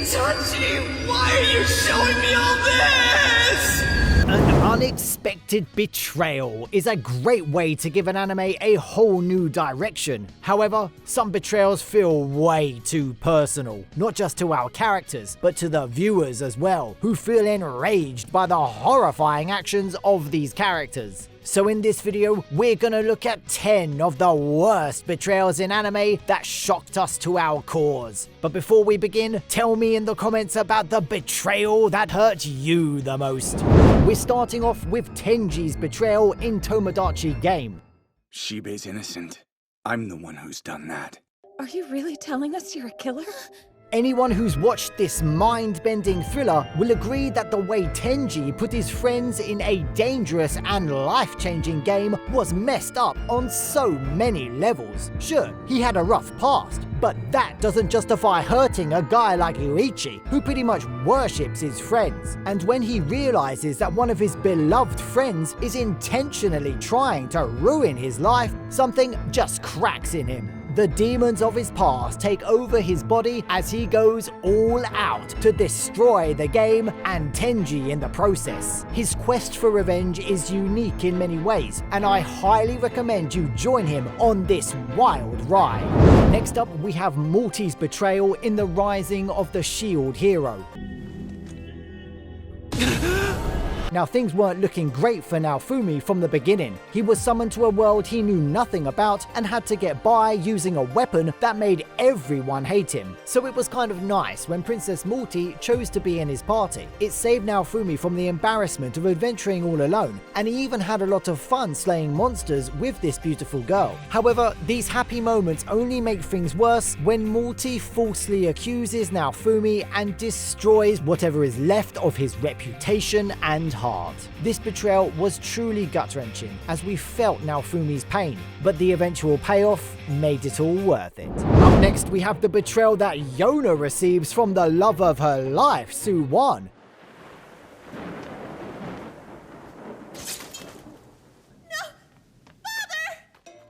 Itachi, why are you showing me all this? An unexpected betrayal is a great way to give an anime a whole new direction. However, some betrayals feel way too personal, not just to our characters, but to the viewers as well, who feel enraged by the horrifying actions of these characters. So in this video, we're gonna look at 10 of the worst betrayals in anime that shocked us to our cores. But before we begin, tell me in the comments about the betrayal that hurt you the most. We're starting off with Tenji's betrayal in Tomodachi Game. Shibei's innocent. I'm the one who's done that. Are you really telling us you're a killer? Anyone who's watched this mind-bending thriller will agree that the way Tenji put his friends in a dangerous and life-changing game was messed up on so many levels. Sure, he had a rough past, but that doesn't justify hurting a guy like Yuichi, who pretty much worships his friends. And when he realizes that one of his beloved friends is intentionally trying to ruin his life, something just cracks in him. The demons of his past take over his body as he goes all out to destroy the game and Tenji in the process. His quest for revenge is unique in many ways, and I highly recommend you join him on this wild ride. Next up, we have Malty's betrayal in the Rising of the Shield Hero. Now, things weren't looking great for Naofumi from the beginning. He was summoned to a world he knew nothing about and had to get by using a weapon that made everyone hate him. So it was kind of nice when Princess Malty chose to be in his party. It saved Naofumi from the embarrassment of adventuring all alone, and he even had a lot of fun slaying monsters with this beautiful girl. However, these happy moments only make things worse when Malty falsely accuses Naofumi and destroys whatever is left of his reputation and heart. This betrayal was truly gut-wrenching, as we felt Naofumi's pain, but the eventual payoff made it all worth it. Up next, we have the betrayal that Yona receives from the love of her life, Su-won.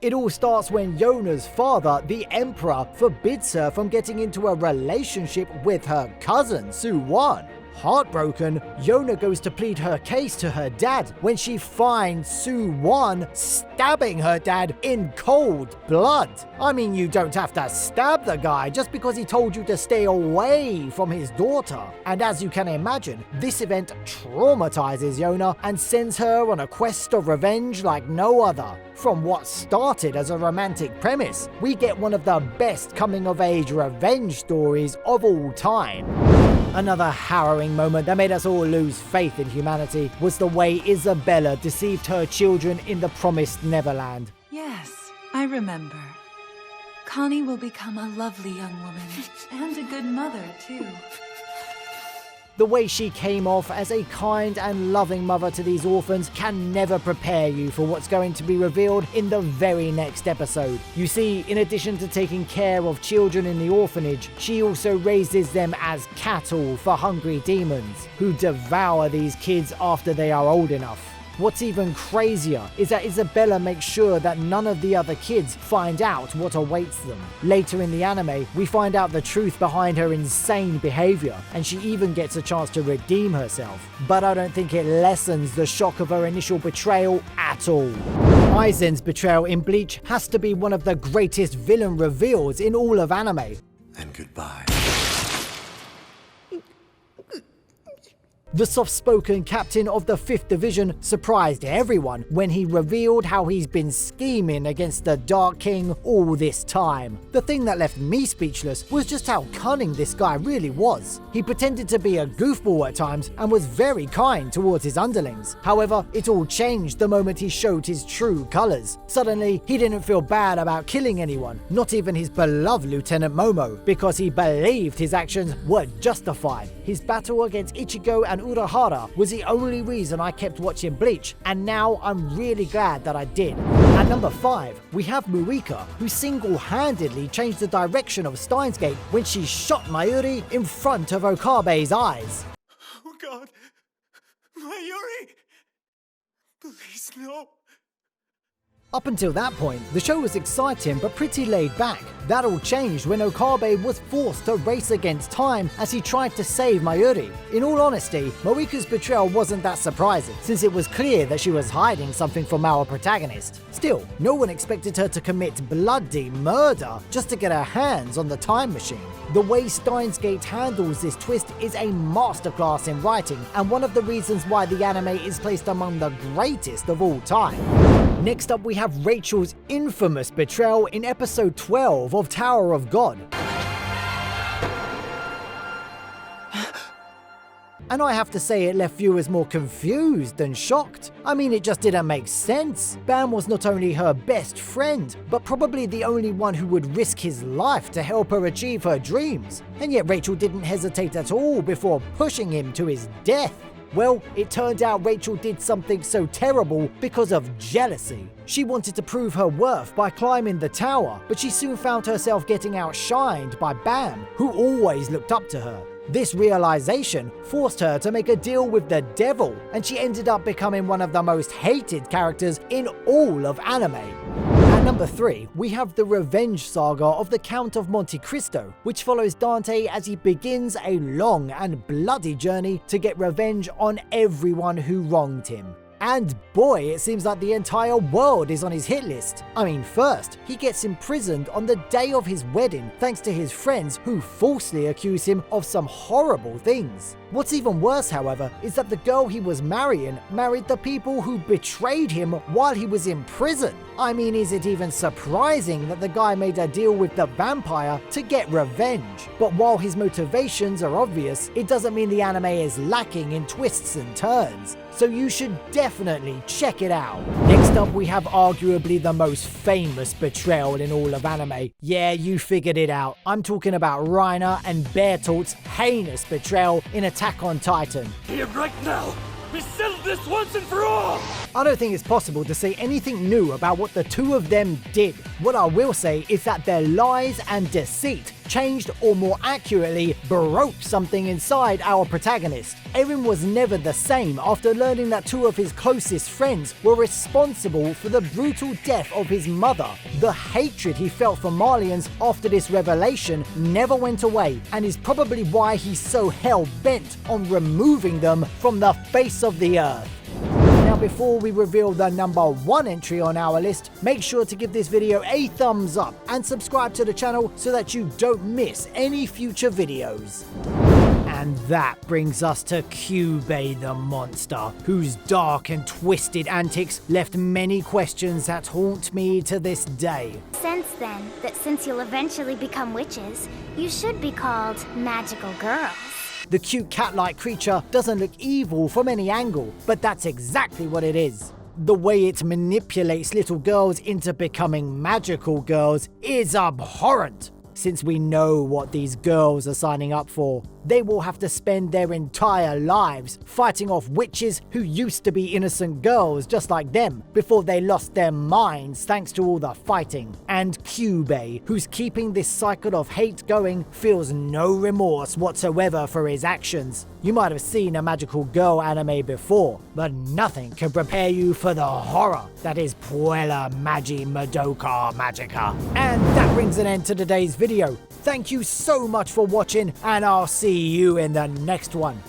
It all starts when Yona's father, the Emperor, forbids her from getting into a relationship with her cousin, Su-won. Heartbroken, Yona goes to plead her case to her dad when she finds Su-won stabbing her dad in cold blood. I mean, you don't have to stab the guy just because he told you to stay away from his daughter. And as you can imagine, this event traumatizes Yona and sends her on a quest of revenge like no other. From what started as a romantic premise, we get one of the best coming-of-age revenge stories of all time. Another harrowing moment that made us all lose faith in humanity was the way Isabella deceived her children in the promised Neverland. Yes, I remember. Connie will become a lovely young woman, and a good mother, too. The way she came off as a kind and loving mother to these orphans can never prepare you for what's going to be revealed in the very next episode. You see, in addition to taking care of children in the orphanage, she also raises them as cattle for hungry demons, who devour these kids after they are old enough. What's even crazier is that Isabella makes sure that none of the other kids find out what awaits them. Later in the anime, we find out the truth behind her insane behavior, and she even gets a chance to redeem herself. But I don't think it lessens the shock of her initial betrayal at all. Aizen's betrayal in Bleach has to be one of the greatest villain reveals in all of anime. And goodbye. The soft-spoken captain of the 5th Division surprised everyone when he revealed how he's been scheming against the Dark King all this time. The thing that left me speechless was just how cunning this guy really was. He pretended to be a goofball at times and was very kind towards his underlings. However, it all changed the moment he showed his true colors. Suddenly, he didn't feel bad about killing anyone, not even his beloved Lieutenant Momo, because he believed his actions were justified. His battle against Ichigo and Urahara was the only reason I kept watching Bleach, and now I'm really glad that I did. At number 5, we have Murika, who single-handedly changed the direction of Steins Gate when she shot Mayuri in front of Okabe's eyes. Oh God, Mayuri! Please, no. Up until that point, the show was exciting but pretty laid back. That all changed when Okabe was forced to race against time as he tried to save Mayuri. In all honesty, Mariko's betrayal wasn't that surprising, since it was clear that she was hiding something from our protagonist. Still, no one expected her to commit bloody murder just to get her hands on the time machine. The way Steins Gate handles this twist is a masterclass in writing, and one of the reasons why the anime is placed among the greatest of all time. Next up, we have Rachel's infamous betrayal in episode 12 of Tower of God. And I have to say, it left viewers more confused than shocked. I mean, it just didn't make sense. Bam was not only her best friend, but probably the only one who would risk his life to help her achieve her dreams. And yet Rachel didn't hesitate at all before pushing him to his death. Well, it turned out Rachel did something so terrible because of jealousy. She wanted to prove her worth by climbing the tower, but she soon found herself getting outshined by Bam, who always looked up to her. This realization forced her to make a deal with the devil, and she ended up becoming one of the most hated characters in all of anime. At number 3, we have the revenge saga of the Count of Monte Cristo, which follows Dante as he begins a long and bloody journey to get revenge on everyone who wronged him. And boy, it seems like the entire world is on his hit list. I mean, first, he gets imprisoned on the day of his wedding thanks to his friends who falsely accuse him of some horrible things. What's even worse, however, is that the girl he was marrying married the people who betrayed him while he was in prison. I mean, is it even surprising that the guy made a deal with the vampire to get revenge? But while his motivations are obvious, it doesn't mean the anime is lacking in twists and turns. So you should definitely check it out. Next up, we have arguably the most famous betrayal in all of anime. Yeah, you figured it out. I'm talking about Reiner and Bertolt's heinous betrayal in Attack on Titan. Here right now! We settle this once and for all! I don't think it's possible to say anything new about what the two of them did. What I will say is that their lies and deceit changed, or more accurately, broke something inside our protagonist. Eren was never the same after learning that two of his closest friends were responsible for the brutal death of his mother. The hatred he felt for Marlians after this revelation never went away, and is probably why he's so hell-bent on removing them from the face of the earth. Now, before we reveal the number 1 entry on our list, make sure to give this video a thumbs up and subscribe to the channel so that you don't miss any future videos. And that brings us to Kyubey the monster, whose dark and twisted antics left many questions that haunt me to this day. Sense then that since you'll eventually become witches, you should be called magical girls. The cute cat-like creature doesn't look evil from any angle, but that's exactly what it is. The way it manipulates little girls into becoming magical girls is abhorrent. Since we know what these girls are signing up for, they will have to spend their entire lives fighting off witches who used to be innocent girls just like them before they lost their minds thanks to all the fighting. And Kyubey, who's keeping this cycle of hate going, feels no remorse whatsoever for his actions. You might have seen a magical girl anime before, but nothing can prepare you for the horror that is Puella Magi Madoka Magica. And that brings an end to today's video. Thank you so much for watching, and I'll see you in the next one.